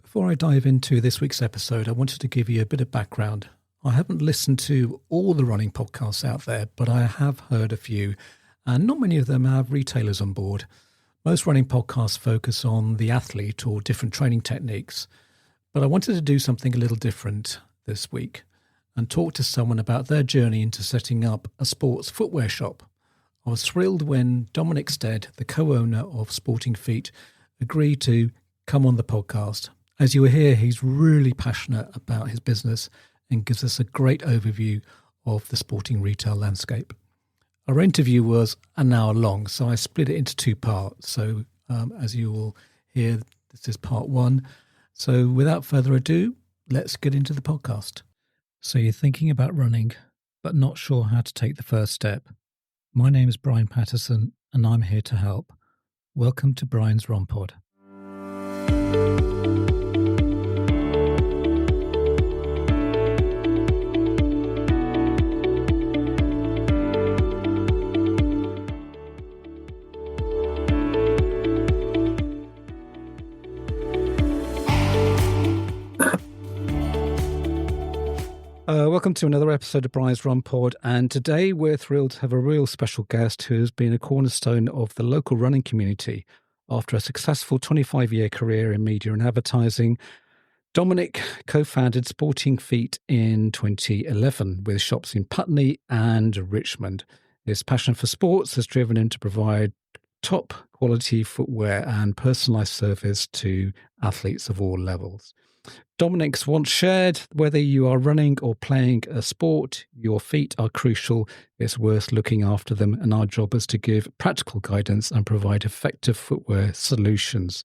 Before I dive into this week's episode, I wanted to give you a bit of background. I haven't listened to all the running podcasts out there, but I have heard a few, and not many of them have retailers on board. Most running podcasts focus on the athlete or different training techniques, but I wanted to do something a little different this week and talk to someone about their journey into setting up a sports footwear shop. I was thrilled when Dominic Stead, the co-owner of Sporting Feet, agreed to come on the podcast. As you will hear, he's really passionate about his business and gives us a great overview of the sporting retail landscape. Our interview was an hour long, so I split it into two parts. So as you will hear, this is part one. So without further ado, let's get into the podcast. So you're thinking about running, but not sure how to take the first step. My name is Brian Patterson, and I'm here to help. Welcome to Brian's Run Pod. Welcome to another episode of Brian's Run Pod, and today we're thrilled to have a real special guest who has been a cornerstone of the local running community. After a successful 25-year career in media and advertising, Dominic co-founded Sporting Feet in 2011 with shops in Putney and Richmond. His passion for sports has driven him to provide top quality footwear and personalised service to athletes of all levels. Dominic's once shared, whether you are running or playing a sport, your feet are crucial. It's worth looking after them, and our job is to give practical guidance and provide effective footwear solutions.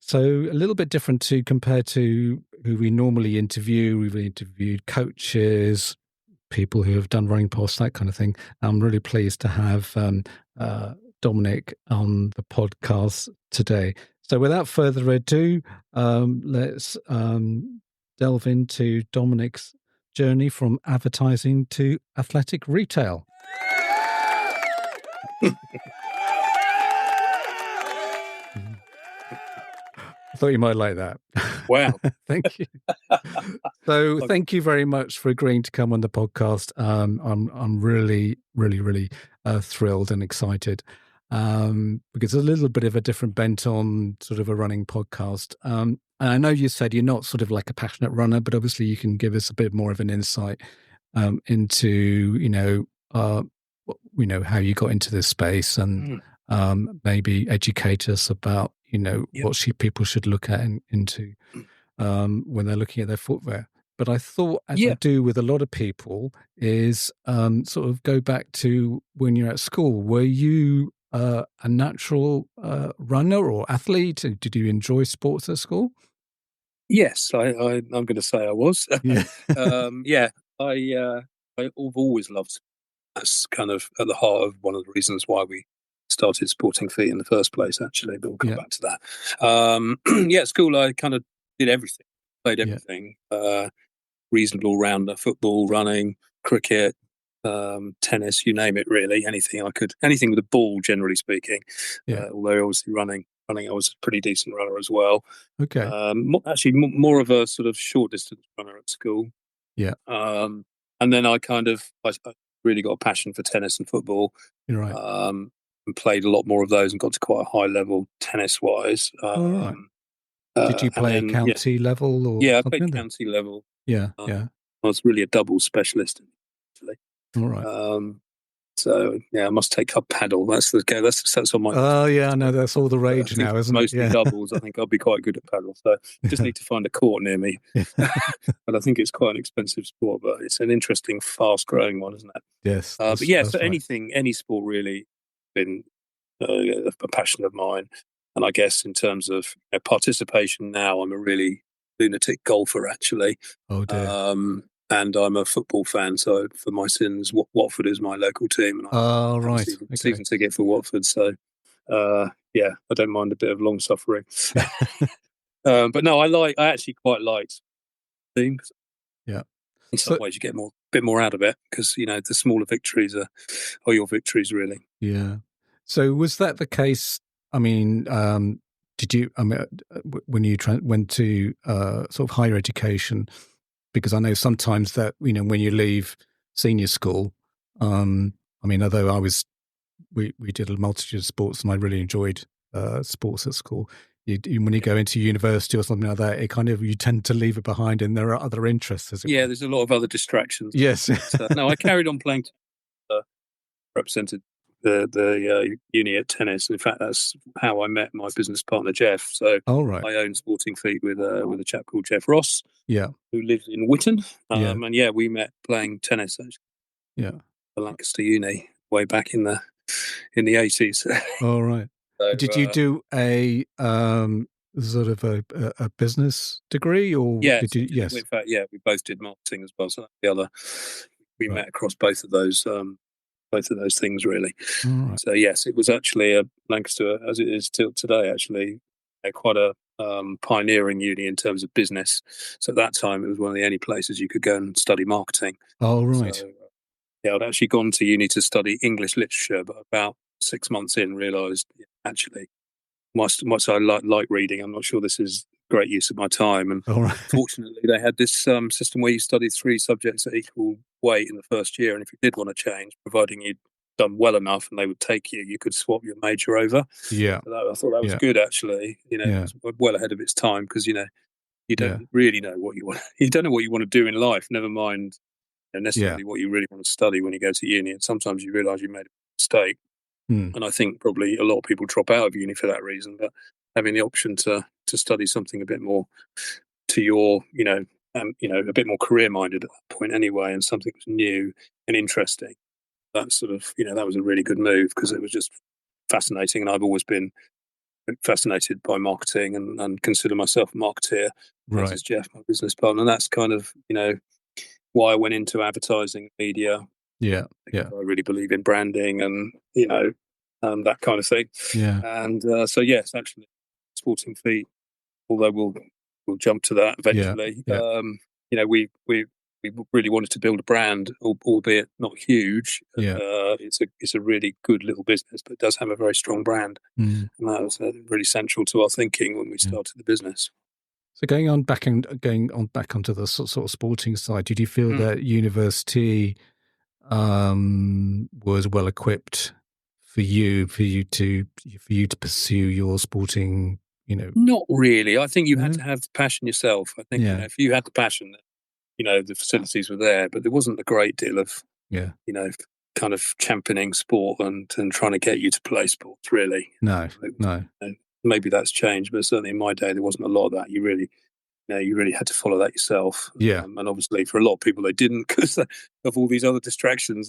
So a little bit different to compared to who we normally interview. We've interviewed coaches, people who have done running posts, that kind of thing. I'm really pleased to have Dominic on the podcast today. So without further ado, let's delve into Dominic's journey from advertising to athletic retail. I thought you might like that. Wow. Thank you. So thank you very much for agreeing to come on the podcast. I'm really thrilled and excited. Because a little bit of a different bent on sort of a running podcast. And I know you said you're not sort of like a passionate runner, but obviously you can give us a bit more of an insight into, how you got into this space and maybe educate us about, what people should look at into when they're looking at their footwear. But I thought, as I do with a lot of people, is sort of go back to when you're at school. Were you a natural runner or athlete? Did you enjoy sports at school? Yes, I'm going to say I was. Yeah. I've always loved. That's kind of at the heart of one of the reasons why we started Sporting Feet in the first place. Actually, but we'll come back to that. At school I kind of did everything, played everything. Reasonable rounder, football, running, cricket. Tennis, you name it, really. Anything with a ball, generally speaking. Although obviously running, I was a pretty decent runner as well. Okay. More of a sort of short distance runner at school. Yeah. And then I really got a passion for tennis and football. You're right. And played a lot more of those and got to quite a high level tennis wise. All right. Did you play county level? Or I played county level. Yeah. I was really a doubles specialist, actually. All right. I must take up paddle. That's on my. Oh yeah, I know that's all the rage now, isn't mostly it? Mostly doubles. I think I'll be quite good at paddle. So just need to find a court near me. But I think it's quite an expensive sport, but it's an interesting, fast-growing one, isn't it? Yes. So any sport really, been a passion of mine. And I guess in terms of participation now, I'm a really lunatic golfer, actually. Oh dear. And I'm a football fan, so for my sins, Watford is my local team. And I have a season ticket for Watford, so I don't mind a bit of long suffering. But no, I actually quite liked teams. Yeah. In some ways, you get a bit more out of it because the smaller victories are your victories, really. Yeah. So was that the case? I mean, did you? I mean, when you went to sort of higher education, because I know sometimes that when you leave senior school, I mean, although we did a multitude of sports and I really enjoyed sports at school. When you go into university or something like that, you tend to leave it behind, and there are other interests. There's a lot of other distractions. Yes. No, I carried on playing. Represented the uni at tennis. In fact, that's how I met my business partner Geoff. So right. I own Sporting Feet with a chap called Geoff Ross, who lives in Witton. And we met playing tennis actually. At Lancaster Uni way back in the 80s. All right. So, did you do a sort of a business degree, or did you? Yes. In fact, we both did marketing as well. So the other, we met across both of those things really. Right. So yes, it was actually Lancaster, as it is till today, actually quite a pioneering uni in terms of business. So at that time, it was one of the only places you could go and study marketing. Oh right. So, I'd actually gone to uni to study English literature, but about 6 months in, realised actually much I like reading. I'm not sure this is great use of my time. And fortunately, they had this system where you studied 3 subjects at equal weight in the first year, and if you did want to change, providing you'd done well enough and they would take you, you could swap your major over. Yeah, so I thought that was good actually. It was well ahead of its time, because you don't really know what you want. You don't know what you want to do in life. Never mind necessarily what you really want to study when you go to uni. And sometimes you realise you made a mistake. And I think probably a lot of people drop out of uni for that reason. But having the option to study something a bit more to your, a bit more career-minded at that point anyway, and something new and interesting, that sort of, that was a really good move, because it was just fascinating. And I've always been fascinated by marketing and consider myself a marketeer. Right. As is Geoff, my business partner. And that's kind of, why I went into advertising media. Yeah. I really believe in branding and, that kind of thing. Yeah. And so, yes, actually, Sporting Feet, although we'll jump to that eventually. We really wanted to build a brand, albeit not huge. It's a really good little business, but it does have a very strong brand. And that was really central to our thinking when we started the business. So going back onto the sort of sporting side, did you feel that university was well equipped for you to pursue your sporting? Not really. I think you had to have the passion yourself. I think if you had the passion, the facilities were there, but there wasn't a great deal of kind of championing sport and trying to get you to play sports. Really, no. Maybe that's changed, but certainly in my day there wasn't a lot of that. You really had to follow that yourself. And obviously for a lot of people they didn't, because of all these other distractions.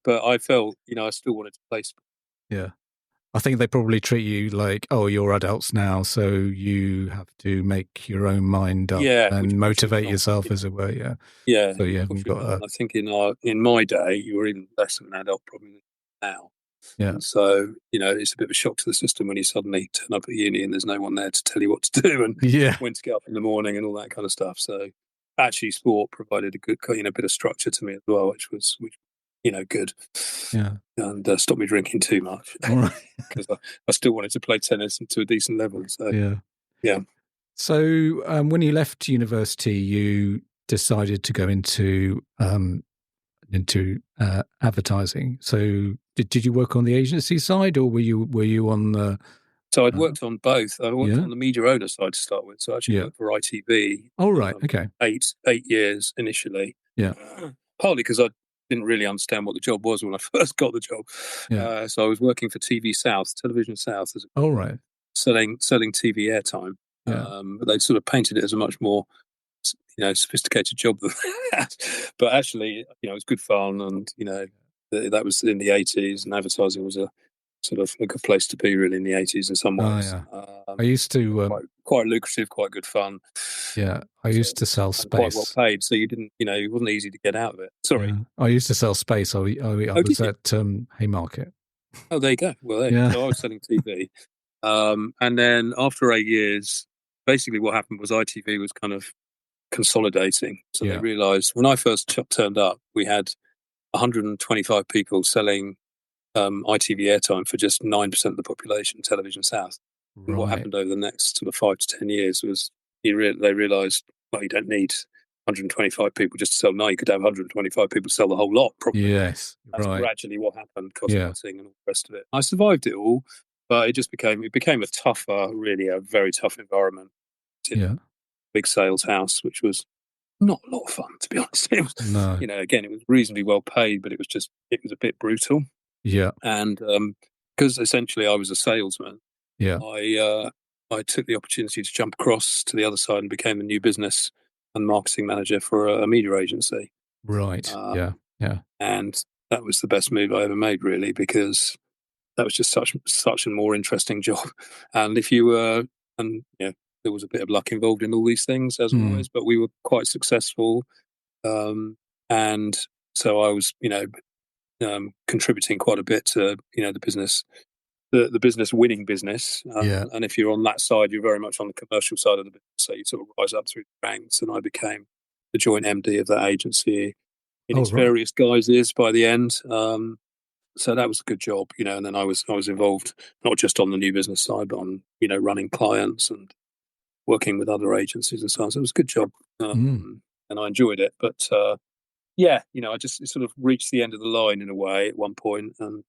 But I felt, I still wanted to play sport. Yeah. I think they probably treat you like, oh, you're adults now, so you have to make your own mind up and motivate yourself, as it were. Yeah. Yeah. So I think in my day, you were even less of an adult probably than now. Yeah. And so, it's a bit of a shock to the system when you suddenly turn up at uni and there's no one there to tell you what to do and when to get up in the morning and all that kind of stuff. So actually sport provided a good, bit of structure to me as well, which good. Yeah. And stopped me drinking too much. Because I still wanted to play tennis to a decent level. So yeah. So when you left university, you decided to go into advertising. So did you work on the agency side, or were you on the? So I'd worked on both. I worked on the media owner side to start with. So I actually worked for ITV. Oh right, okay. 8 years initially. Yeah. Partly because I didn't really understand what the job was when I first got the job. Yeah. So I was working for TV South, Television South, as selling TV airtime. But they sort of painted it as a much more sophisticated job than that. But actually, it was good fun, and that was in the 80s, and advertising was a sort of a good place to be, really, in the 80s in some ways. I used to quite lucrative, quite good fun. Yeah, I used to sell space. Quite well paid, so you didn't, it wasn't easy to get out of it. Sorry, I used to sell space. I was at Haymarket. Oh, there you go. Well, so I was selling TV, and then after 8 years, basically what happened was ITV was kind of consolidating. So they realised when I first turned up, we had 125 people selling ITV airtime for just 9% of the population in Television South. And what Right. happened over the next sort of 5 to 10 years was they realised, well, you don't need 125 people just to sell. Now you could have 125 people sell the whole lot properly. Yes. That's Right. gradually what happened, cost cutting and all the rest of it. I survived it all, but it became a tougher, really a very tough environment. Yeah. Big sales house, which was not a lot of fun, to be honest. It was, No. again, it was reasonably well paid, but it was a bit brutal. Yeah. And because essentially I was a salesman, Yeah. I took the opportunity to jump across to the other side and became a new business and marketing manager for a media agency. Right. Yeah. And that was the best move I ever made, really, because that was just such a more interesting job. And if you were, and there was a bit of luck involved in all these things, as always, but we were quite successful. And so I was, contributing quite a bit to, the business, the business winning business. And if you're on that side, you're very much on the commercial side of the business. So you sort of rise up through the ranks. And I became the joint MD of that agency in its various guises by the end. So that was a good job, and then I was involved not just on the new business side, but on, running clients and working with other agencies and so on. So it was a good job. And I enjoyed it. But I just sort of reached the end of the line in a way at one point, and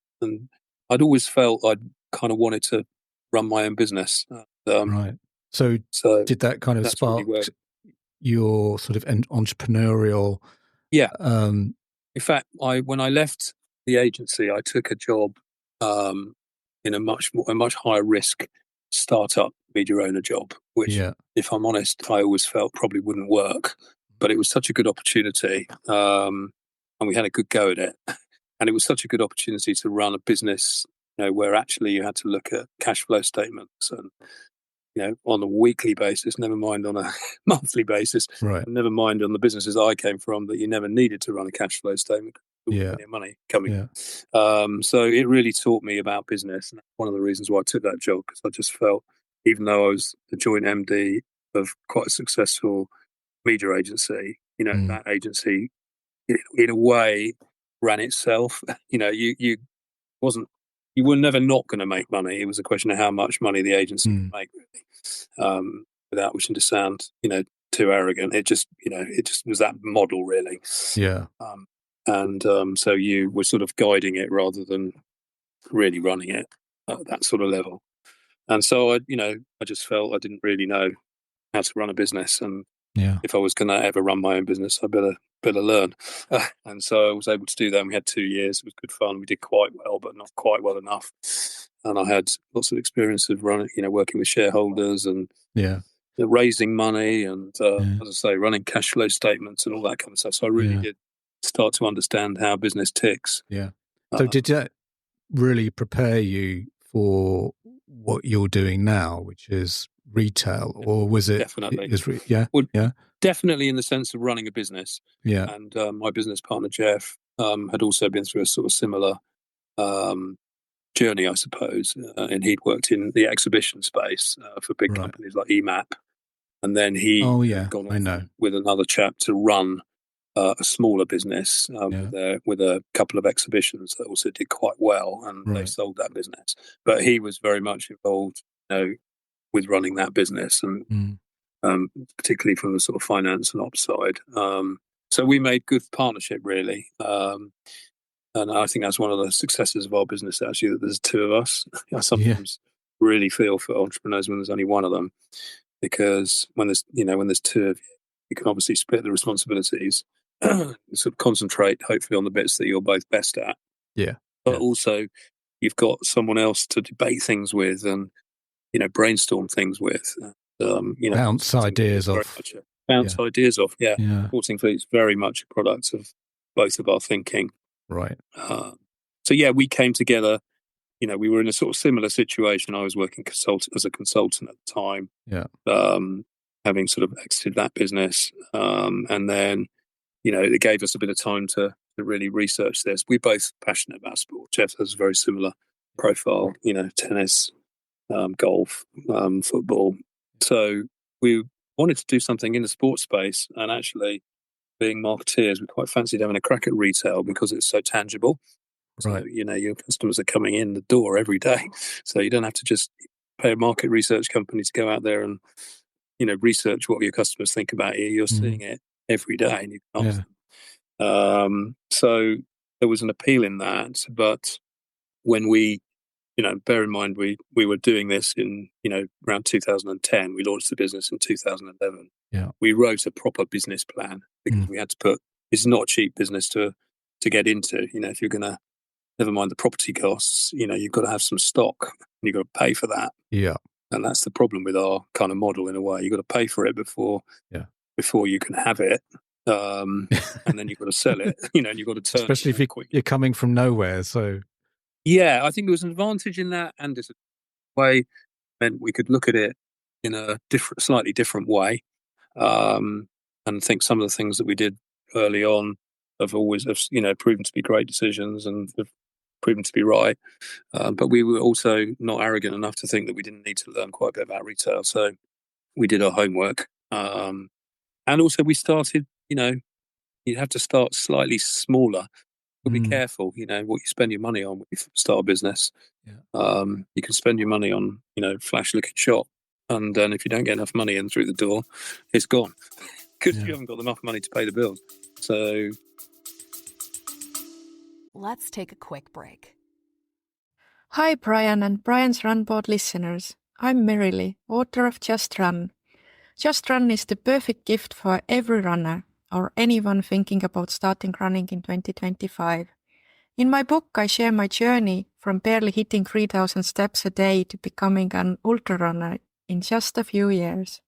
I'd always felt I'd kind of wanted to run my own business. Right. So did that kind of spark your sort of entrepreneurial? Yeah. In fact, when I left the agency, I took a job in a much higher risk startup media owner job, which, if I'm honest, I always felt probably wouldn't work. But it was such a good opportunity, and we had a good go at it. And it was such a good opportunity to run a business, where actually you had to look at cash flow statements and, on a weekly basis, never mind on a monthly basis, right? Never mind on the businesses I came from, that you never needed to run a cash flow statement. Money coming. So it really taught me about business, and that's one of the reasons why I took that job, because I just felt, even though I was the joint MD of quite a successful media agency, that agency, in a way, ran itself. You were never not going to make money. It was a question of how much money the agency could make, really. Without wishing to sound, too arrogant. It just was that model, really. Yeah. So you were sort of guiding it rather than really running it at that sort of level. And so I just felt I didn't really know how to run a business, and if I was going to ever run my own business, I better learn. And so I was able to do that. And we had 2 years. It was good fun. We did quite well, but not quite well enough. And I had lots of experience of running, working with shareholders and raising money and, as I say, running cash flow statements and all that kind of stuff. So I really did start to understand how business ticks. Yeah. So did that really prepare you for what you're doing now, which is retail, or was it definitely? Definitely in the sense of running a business. Yeah. And my business partner Geoff had also been through a sort of similar journey, I suppose, and he'd worked in the exhibition space for big companies like EMAP, and then he had gone off with another chap to run a smaller business with a couple of exhibitions that also did quite well, and they sold that business. But he was very much involved, with running that business, and particularly from the sort of finance and ops side. So we made good partnership, really. And I think that's one of the successes of our business, actually, that there's two of us. I sometimes really feel for entrepreneurs when there's only one of them, because when there's two of you, you can obviously split the responsibilities, sort of concentrate, hopefully, on the bits that you're both best at. Yeah. But also, you've got someone else to debate things with and, brainstorm things with. Bounce ideas off. Ideas off, Sporting Fleet's very much a product of both of our thinking. Right. So we came together. We were in a sort of similar situation. I was working as a consultant at the time. Yeah. Having sort of exited that business, and then it gave us a bit of time to really research this. We're both passionate about sport. Geoff has a very similar profile. Tennis, golf, football. So we wanted to do something in the sports space, and actually, being marketeers, we quite fancied having a crack at retail because it's so tangible. Right. So, your customers are coming in the door every day. So you don't have to just pay a market research company to go out there and, research what your customers think about you. You're seeing it every day and you can ask them. So there was an appeal in that. But when we, bear in mind, we were doing this in, around 2010. We launched the business in 2011. Yeah. We wrote a proper business plan because we had to it's not cheap business to get into. If you're going to, never mind the property costs, you've got to have some stock and you've got to pay for that. Yeah. And that's the problem with our kind of model in a way. You've got to pay for it before you can have it. And then you've got to sell it, and you've got to turn especially it if you're coming from nowhere. So yeah, I think there was an advantage in that, and this way meant we could look at it in a slightly different way. And I think some of the things that we did early on have proven to be great decisions and have proven to be right. But we were also not arrogant enough to think that we didn't need to learn quite a bit about retail. So we did our homework. And also we started, you have to start slightly smaller. But be careful, what you spend your money on when you start a business. Yeah. You can spend your money on, flash-looking shop. And then if you don't get enough money in through the door, it's gone because you haven't got enough money to pay the bills. So let's take a quick break. Hi, Brian and Brian's Run Board listeners. I'm Merrily, author of Just Run. Just Run is the perfect gift for every runner or anyone thinking about starting running in 2025. In my book, I share my journey from barely hitting 3,000 steps a day to becoming an ultra runner in just a few years.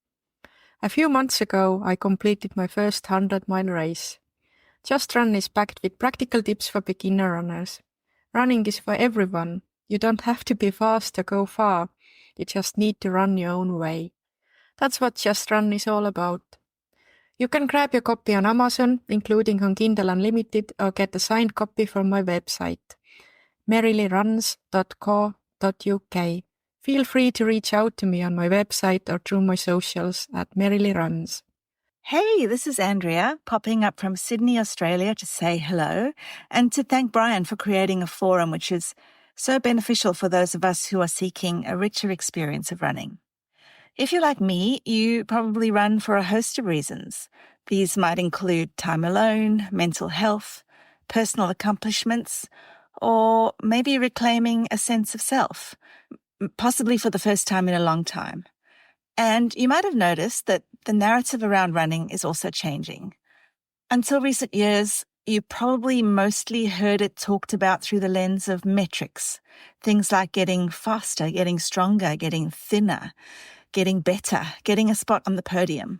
A few months ago, I completed my first 100-mile race. Just Run is packed with practical tips for beginner runners. Running is for everyone. You don't have to be fast to go far. You just need to run your own way. That's what Just Run is all about. You can grab your copy on Amazon, including on Kindle Unlimited, or get a signed copy from my website, merrilyruns.co.uk. Feel free to reach out to me on my website or through my socials at merrilyruns. Hey, this is Andrea, popping up from Sydney, Australia to say hello and to thank Brian for creating a forum which is so beneficial for those of us who are seeking a richer experience of running. If you're like me, you probably run for a host of reasons. These might include time alone, mental health, personal accomplishments, or maybe reclaiming a sense of self, possibly for the first time in a long time. And you might have noticed that the narrative around running is also changing. Until recent years, you probably mostly heard it talked about through the lens of metrics, things like getting faster, getting stronger, getting thinner, getting better, getting a spot on the podium.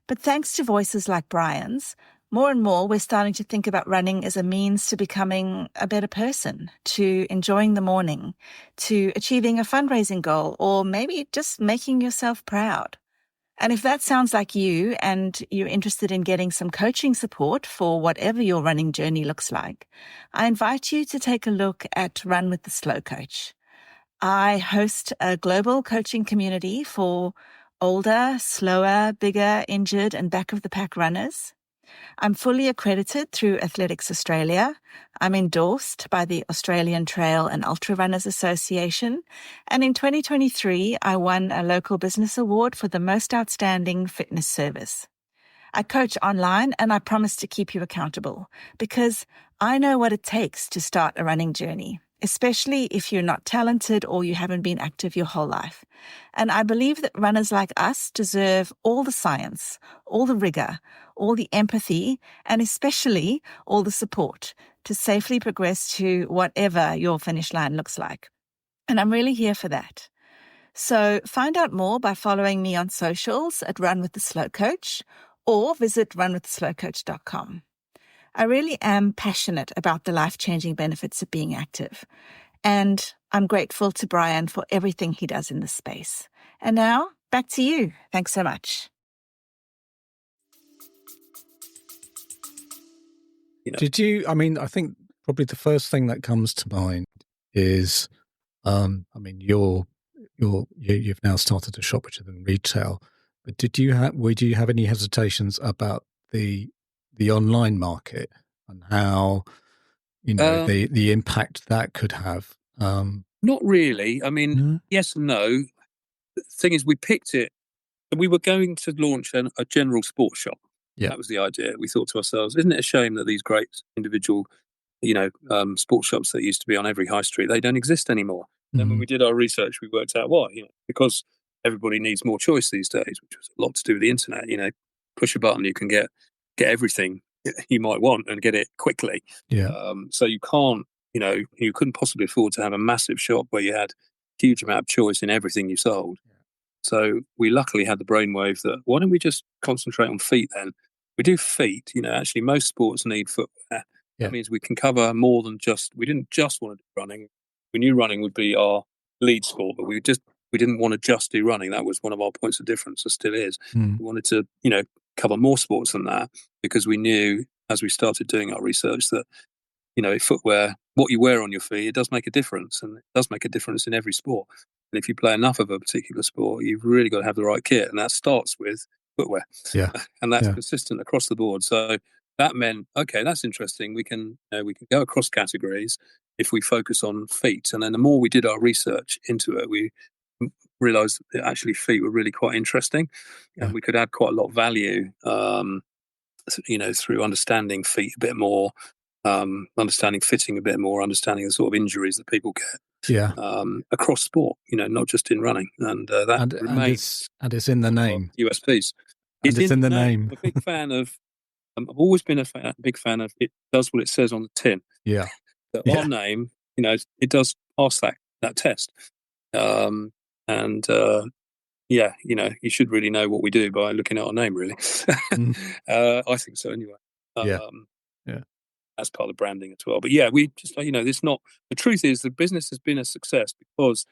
But thanks to voices like Brian's, more and more we're starting to think about running as a means to becoming a better person, to enjoying the morning, to achieving a fundraising goal, or maybe just making yourself proud. And if that sounds like you and you're interested in getting some coaching support for whatever your running journey looks like, I invite you to take a look at Run with the Slow Coach. I host a global coaching community for older, slower, bigger, injured, and back-of-the-pack runners. I'm fully accredited through Athletics Australia. I'm endorsed by the Australian Trail and Ultra Runners Association. And in 2023, I won a local business award for the most outstanding fitness service. I coach online and I promise to keep you accountable because I know what it takes to start a running journey, especially if you're not talented or you haven't been active your whole life. And I believe that runners like us deserve all the science, all the rigor, all the empathy, and especially all the support to safely progress to whatever your finish line looks like. And I'm really here for that. So find out more by following me on socials at Run with the Slow Coach or visit runwiththeslowcoach.com. I really am passionate about the life-changing benefits of being active. And I'm grateful to Brian for everything he does in this space. And now, back to you. Thanks so much. I think probably the first thing that comes to mind is, you've now started a shop which is in retail, but did you have any hesitations about the online market and how, the impact that could have? Not really. I mean, yes and no. The thing is, we picked it. We were going to launch a general sports shop. Yeah. That was the idea. We thought to ourselves, isn't it a shame that these great individual, sports shops that used to be on every high street, they don't exist anymore? And when we did our research, we worked out why. Because everybody needs more choice these days, which was a lot to do with the internet. Push a button, you can get everything you might want and get it quickly. Yeah. So you can't, you couldn't possibly afford to have a massive shop where you had a huge amount of choice in everything you sold. So we luckily had the brainwave that why don't we just concentrate on feet then? We do feet, actually most sports need footwear. That means we can cover more than we didn't just want to do running. We knew running would be our lead sport, but we didn't want to just do running. That was one of our points of difference, or still is. We wanted to, cover more sports than that because we knew as we started doing our research that, footwear, what you wear on your feet, it does make a difference, and it does make a difference in every sport. And if you play enough of a particular sport, you've really got to have the right kit, and that starts with footwear. Yeah, and that's consistent across the board. So that meant, okay, that's interesting. We can go across categories if we focus on feet. And then the more we did our research into it, we realised that actually feet were really quite interesting, and we could add quite a lot of value, through understanding feet a bit more, understanding fitting a bit more, understanding the sort of injuries that people get. Across sport, not just in running, and that remains. And it's in the name. USPs. It's in the name. I'm a big fan of. I've always been a big fan of. It does what it says on the tin. Yeah. Our name, it does pass that test. You should really know what we do by looking at our name. Really, I think so. Anyway. That's part of the branding as well. But yeah, we just, this not, the truth is the business has been a success because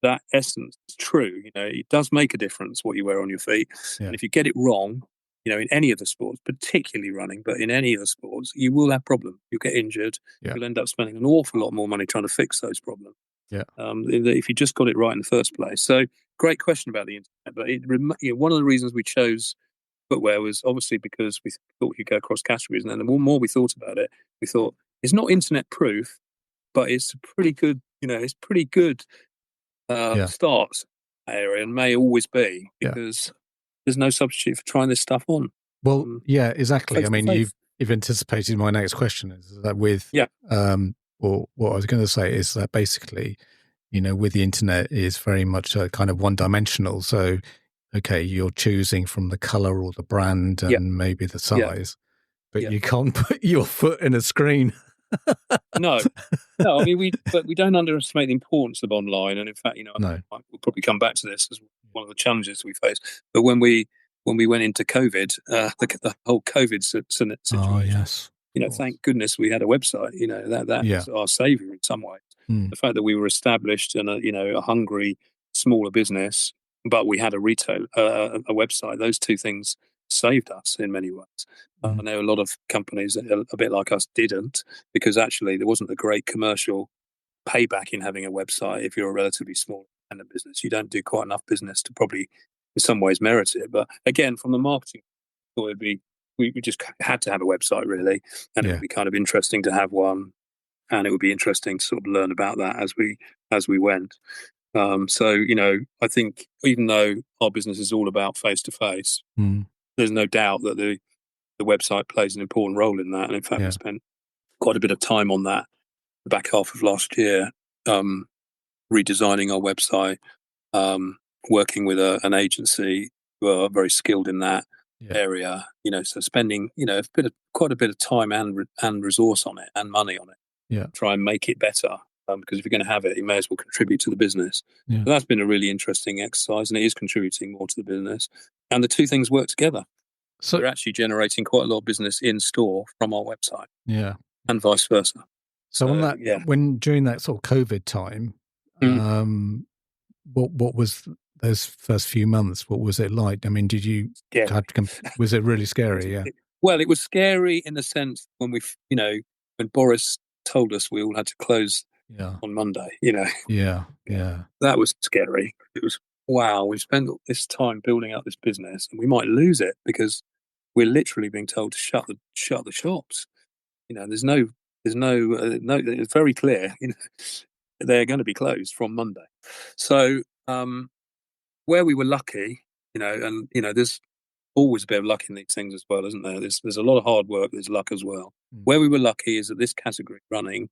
that essence is true. It does make a difference what you wear on your feet. And if you get it wrong, in any of the sports, particularly running, but in any of the sports, you will have problems. You'll get injured. You'll end up spending an awful lot more money trying to fix those problems. If you just got it right in the first place. So great question about the internet. But one of the reasons we chose footwear was obviously because we thought we could go across categories, and then the more we thought about it, we thought it's not internet proof, but it's a pretty good, start area, and may always be because there's no substitute for trying this stuff on. Well, exactly. I mean, you've anticipated my next question. Is that with or what I was going to say is that basically, with the internet is very much a kind of one-dimensional. So. Okay, you're choosing from the color or the brand and maybe the size, but you can't put your foot in a screen. No. I mean, we don't underestimate the importance of online, and in fact, we'll probably come back to this as one of the challenges we face. But when we went into COVID, the whole COVID situation, thank goodness we had a website. That was our savior in some ways. The fact that we were established in a hungry smaller business. But we had a website. Those two things saved us in many ways. I know a lot of companies that a bit like us didn't, because actually there wasn't a great commercial payback in having a website. If you're a relatively small independent business, you don't do quite enough business to probably in some ways merit it. But again, from the marketing, we just had to have a website really, and it would be kind of interesting to have one, and it would be interesting to sort of learn about that as we went. I think even though our business is all about face-to-face, there's no doubt that the website plays an important role in that. And in fact, we spent quite a bit of time on that the back half of last year, redesigning our website, working with an agency who are very skilled in that area, so spending, quite a bit of time and resource on it and money on it, try and make it better. Because if you're going to have it, you may as well contribute to the business. So that's been a really interesting exercise, and it is contributing more to the business. And the two things work together. So we're actually generating quite a lot of business in store from our website, and vice versa. So on that, when during that sort of COVID time, what was those first few months? What was it like? I mean, was it really scary? Yeah. Well, it was scary in the sense when when Boris told us we all had to close. On Monday, that was scary. It was, wow, we've spent all this time building up this business and we might lose it because we're literally being told to shut the shops. There's no There's no. It's very clear. They're going to be closed from Monday. So where we were lucky, and there's always a bit of luck in these things as well, isn't there? There's a lot of hard work. There's luck as well. Where we were lucky is that this category, running,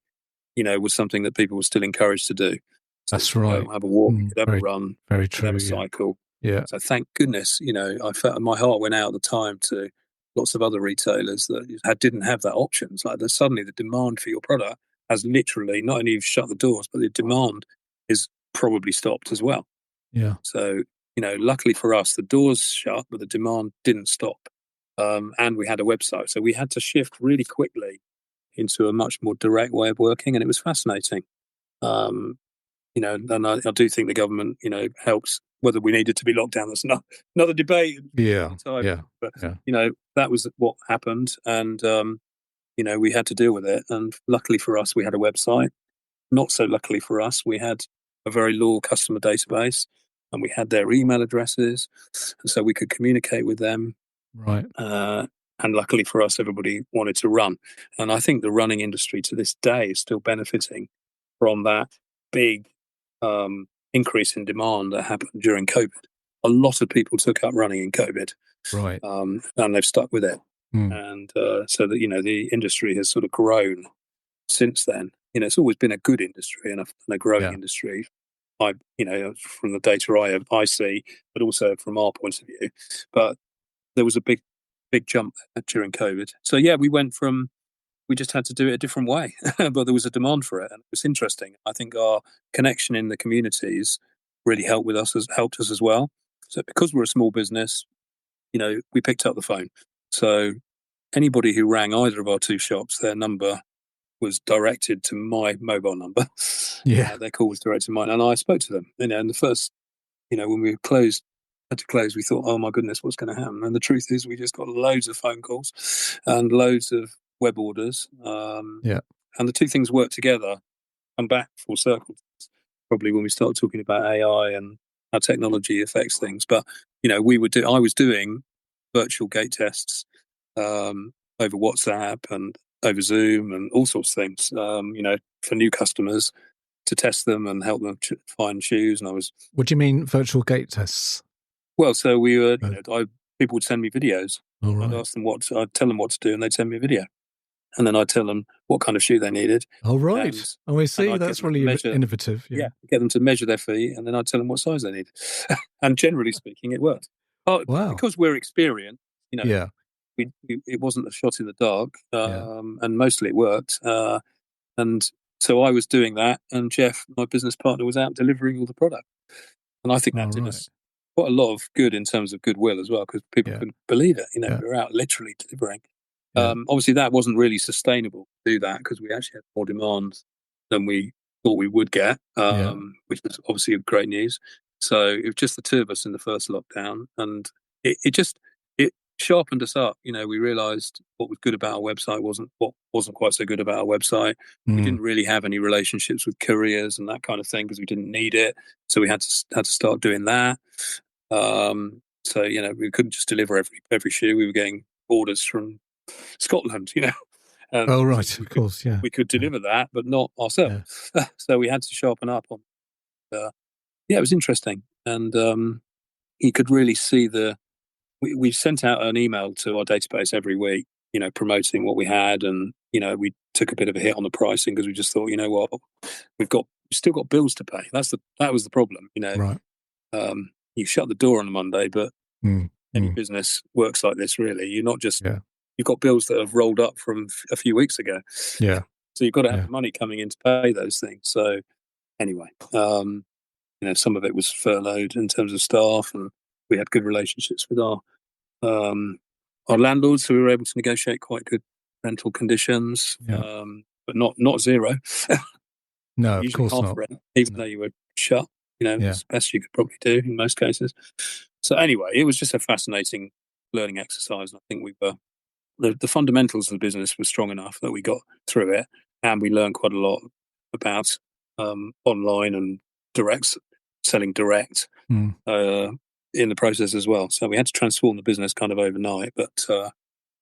was something that people were still encouraged to do. So that's right. Have a walk, have a run, very true. have a cycle. Yeah. So thank goodness, I felt my heart went out at the time to lots of other retailers that didn't have that option. It's like suddenly the demand for your product has literally not only shut the doors, but the demand is probably stopped as well. Yeah. So, luckily for us, the doors shut, but the demand didn't stop. And we had a website. So we had to shift really quickly into a much more direct way of working. And it was fascinating. And I do think the government, helps. Whether we needed to be locked down, that's another debate. Yeah. But, that was what happened. And, we had to deal with it. And luckily for us, we had a website. Not so luckily for us, we had a very loyal customer database, and we had their email addresses, and so we could communicate with them. Right. And luckily for us, everybody wanted to run. And I think the running industry to this day is still benefiting from that big increase in demand that happened during COVID. A lot of people took up running in COVID, right, and they've stuck with it. And so that the industry has sort of grown since then. It's always been a good industry and a growing industry. From the data I see, but also from our point of view. But there was a big jump during COVID. So we just had to do it a different way, but there was a demand for it, and it was interesting. I think our connection in the communities really helped us as well. So because we're a small business, we picked up the phone. So anybody who rang either of our two shops, their number was directed to my mobile number. Yeah, their call was directed to mine, and I spoke to them. And the first, when we had to close, we thought, oh my goodness, what's going to happen? And the truth is, we just got loads of phone calls and loads of web orders. And the two things work together. I'm back full circle. Probably when we start talking about AI and how technology affects things. But I was doing virtual gait tests over WhatsApp and over Zoom and all sorts of things, for new customers to test them and help them find shoes. And What do you mean virtual gait tests? Well, so we were, people would send me videos. Oh, right. I'd ask them I'd tell them what to do, and they'd send me a video. And then I'd tell them what kind of shoe they needed. Oh, right. I see. That's really innovative. Yeah, get them to measure their feet, and then I'd tell them what size they needed. And generally speaking, it worked. Wow. Because we're experienced, it wasn't a shot in the dark, and mostly it worked. And so I was doing that, and Geoff, my business partner, was out delivering all the product. And I think that did us quite a lot of good in terms of goodwill as well, because people couldn't believe it. We were out literally delivering. Obviously, that wasn't really sustainable to do that, because we actually had more demand than we thought we would get, which was obviously great news. So it was just the two of us in the first lockdown, and it sharpened us up. We realised what was good about our website wasn't quite so good about our website. We didn't really have any relationships with couriers and that kind of thing because we didn't need it. So we had to start doing that. So we couldn't just deliver every shoe. We were getting orders from Scotland. Oh, right, of course, yeah. We could deliver that, but not ourselves. Yeah. So we had to sharpen up on. It was interesting, and you could really see we sent out an email to our database every week, promoting what we had, and we took a bit of a hit on the pricing because we just thought, what, we've still got bills to pay. That was the problem, Right. You shut the door on a Monday, but any business works like this. Really, you're not just you've got bills that have rolled up from a few weeks ago. Yeah. So you've got to have the money coming in to pay those things. So anyway, some of it was furloughed in terms of staff, and we had good relationships with our landlords, so we were able to negotiate quite good rental conditions, but not zero. No, of usually course half not. Rent, even though you were shut. It's the best you could probably do in most cases. So anyway, it was just a fascinating learning exercise. And I think we were the fundamentals of the business were strong enough that we got through it, and we learned quite a lot about online and selling direct in the process as well. So we had to transform the business kind of overnight, but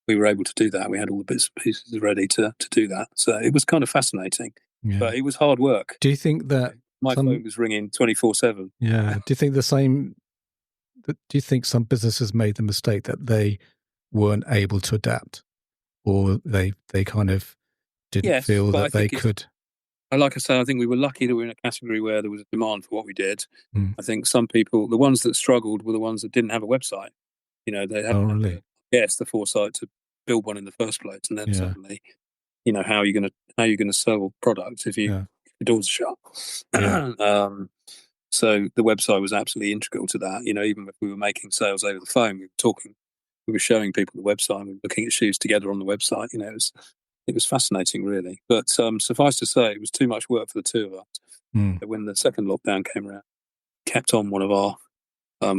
we were able to do that. We had all the bits and pieces ready to do that. So it was kind of fascinating, but it was hard work. Do you think that my phone was ringing 24/7? Yeah. Do you think the same? Do you think some businesses made the mistake that they weren't able to adapt, or they kind of didn't feel that they could? Like I say, I think we were lucky that we were in a category where there was a demand for what we did. I think some people, the ones that struggled, were the ones that didn't have a website. They hadn't had the foresight to build one in the first place, and then suddenly, how are you going to sell products if your doors are shut? So the website was absolutely integral to that. Even if we were making sales over the phone, we were showing people the website, we were looking at shoes together on the website. It was fascinating, really. But suffice to say, it was too much work for the two of us. When the second lockdown came around, kept on one of our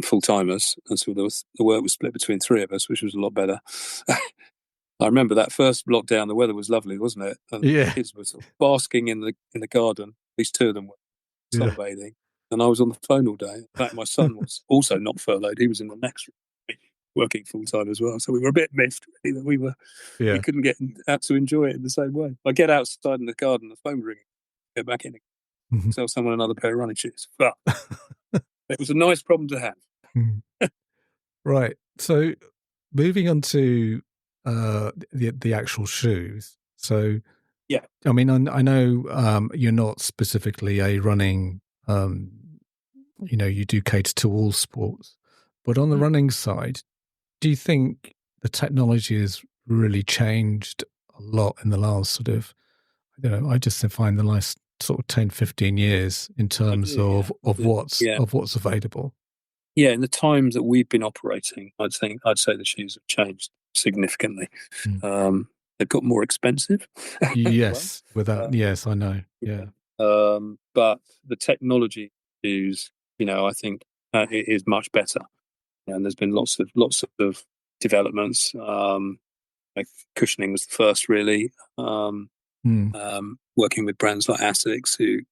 full-timers, and so the work was split between three of us, which was a lot better. I remember that first lockdown, the weather was lovely, wasn't it? And the kids were sort of basking in the garden. At least two of them were sunbathing. And I was on the phone all day. In fact, my son was also not furloughed. He was in the next room, working full-time as well. So we were a bit miffed, really, that we couldn't get out to enjoy it in the same way. I get outside in the garden, the phone ringing, get back in again, sell someone another pair of running shoes. But it was a nice problem to have. Right. So moving on to the actual shoes. So, I mean, I know you're not specifically a running, you do cater to all sports, but on the running side, do you think the technology has really changed a lot in the last sort of, I just find the last sort of 10, 15 years in terms of what's available? Yeah, in the times that we've been operating, I'd say the shoes have changed significantly. They've got more expensive. Yes, yes, I know. Yeah. But the technology shoes, I think it is much better. And there's been lots of developments. Like cushioning was the first, really. Working with brands like Asics, who,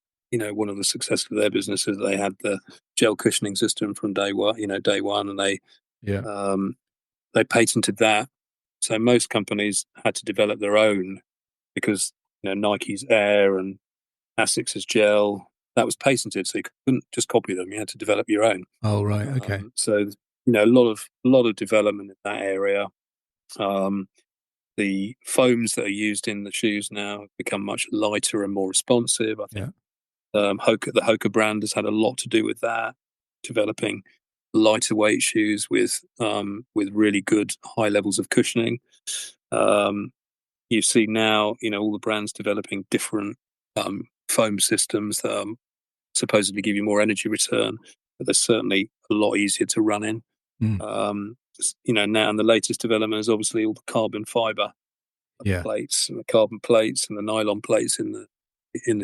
one of the successes of their business is they had the gel cushioning system from day one, and they patented that. So most companies had to develop their own because, Nike's Air and Asics' gel, that was patented, so you couldn't just copy them. You had to develop your own. Oh, right. Okay. So, a lot of development in that area. The foams that are used in the shoes now have become much lighter and more responsive. I think the Hoka brand has had a lot to do with that, developing lighter weight shoes with really good high levels of cushioning. You see now, all the brands developing different foam systems that supposedly give you more energy return, but they're certainly a lot easier to run in. Now, and the latest development is obviously all the carbon fiber plates, and the carbon plates and the nylon plates in the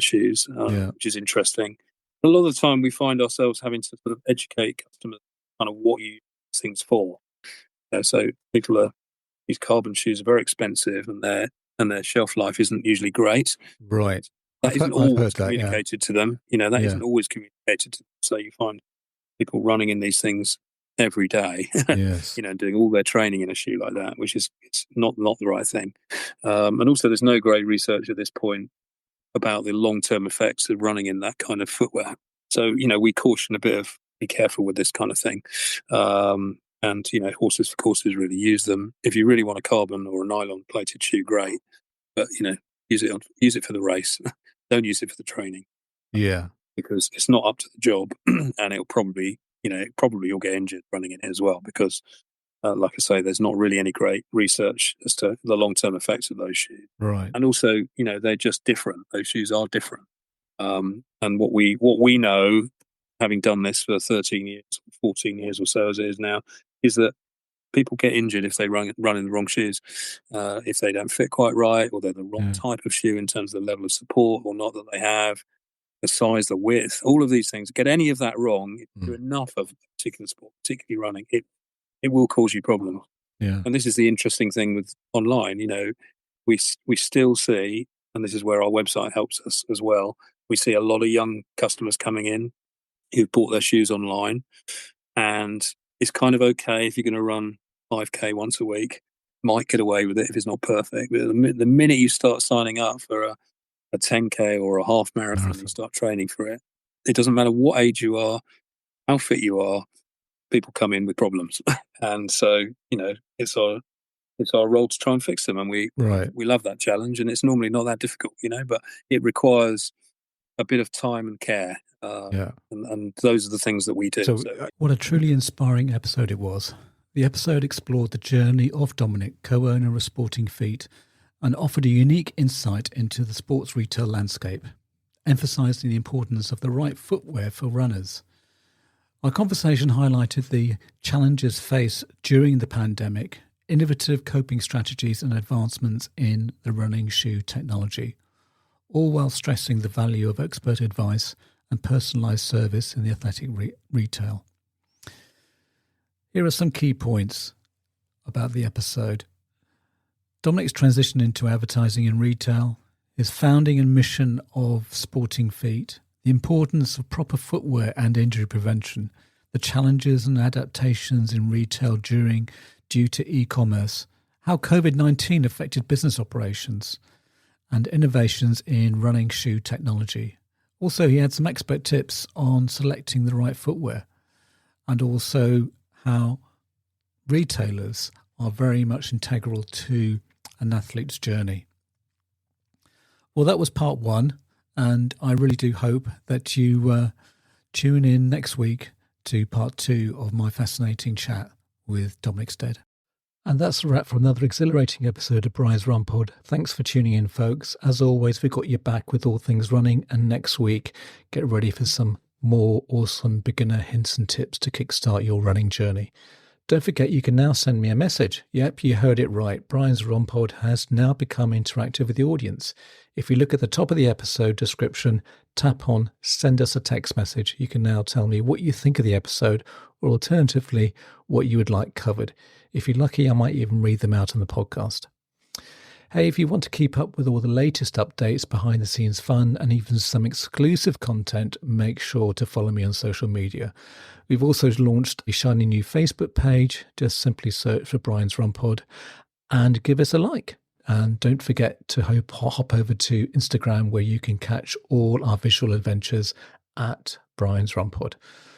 shoes, which is interesting. A lot of the time we find ourselves having to sort of educate customers kind of what you use things for. So these carbon shoes are very expensive, and their shelf life isn't usually great. Right. That isn't always communicated to them. That isn't always communicated to them. So you find people running in these things every day, doing all their training in a shoe like that, which is it's not the right thing. And also, there's no great research at this point about the long-term effects of running in that kind of footwear. So, we caution a bit of be careful with this kind of thing. And, horses for courses really use them. If you really want a carbon or a nylon plated shoe, great. But, use it for the race. Don't use it for the training. Yeah. Because it's not up to the job, and it'll probably you'll get injured running in it as well, because like I say, there's not really any great research as to the long-term effects of those shoes. Right. And also, they're just different. Those shoes are different. And what we know, having done this for 13 years, 14 years or so as it is now, is that people get injured if they run in the wrong shoes, if they don't fit quite right, or they're the wrong type of shoe in terms of the level of support or not that they have, the size, the width, all of these things. Get any of that wrong, if you do enough of a particular sport, particularly running, it will cause you problems. Yeah. And this is the interesting thing with online. We still see, and this is where our website helps us as well, we see a lot of young customers coming in who've bought their shoes online, and it's kind of okay if you're going to run 5K once a week, might get away with it if it's not perfect. But the minute you start signing up for a 10K or a half marathon, you start training for it. It doesn't matter what age you are, how fit you are, people come in with problems. And so, it's our role to try and fix them. And we love that challenge, and it's normally not that difficult, but it requires a bit of time and care. And those are the things that we do. So what a truly inspiring episode it was. The episode explored the journey of Dominic, co-owner of Sporting Feet, and offered a unique insight into the sports retail landscape, emphasising the importance of the right footwear for runners. Our conversation highlighted the challenges faced during the pandemic, innovative coping strategies and advancements in the running shoe technology, all while stressing the value of expert advice and personalised service in the athletic retail. Here are some key points about the episode. Dominic's transition into advertising in retail, his founding and mission of Sporting Feet, the importance of proper footwear and injury prevention, the challenges and adaptations in retail due to e-commerce, how COVID-19 affected business operations, and innovations in running shoe technology. Also, he had some expert tips on selecting the right footwear, and also how retailers are very much integral to an athlete's journey. Well, that was part one, and I really do hope that you tune in next week to part two of my fascinating chat with Dominic Stead. And that's a wrap for another exhilarating episode of Brian's Run Pod. Thanks for tuning in, folks. As always, we've got you back with all things running, and next week, get ready for some more awesome beginner hints and tips to kickstart your running journey. Don't forget, you can now send me a message. Yep, you heard it right. Brian's Run Pod has now become interactive with the audience. If you look at the top of the episode description, tap on Send Us a Text Message. You can now tell me what you think of the episode, or alternatively, what you would like covered. If you're lucky, I might even read them out on the podcast. Hey, if you want to keep up with all the latest updates, behind the scenes fun, and even some exclusive content, make sure to follow me on social media. We've also launched a shiny new Facebook page. Just simply search for Brian's Run Pod and give us a like. And don't forget to hop over to Instagram, where you can catch all our visual adventures at Brian's Run Pod.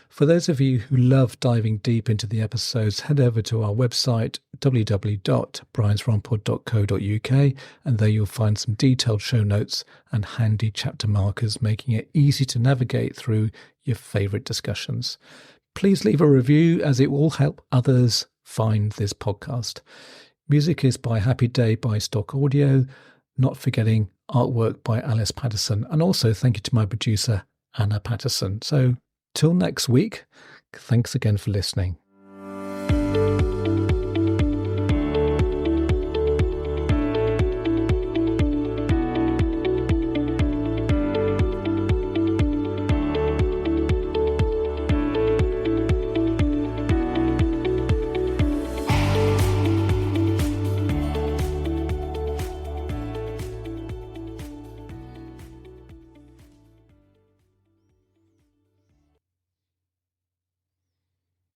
For those of you who love diving deep into the episodes, head over to our website, www.briansrunpod.co.uk, and there you'll find some detailed show notes and handy chapter markers, making it easy to navigate through your favourite discussions. Please leave a review, as it will help others find this podcast. Music is by Happy Day by Stock Audio, not forgetting artwork by Alice Patterson, and also thank you to my producer, Anna Patterson. So, till next week, thanks again for listening.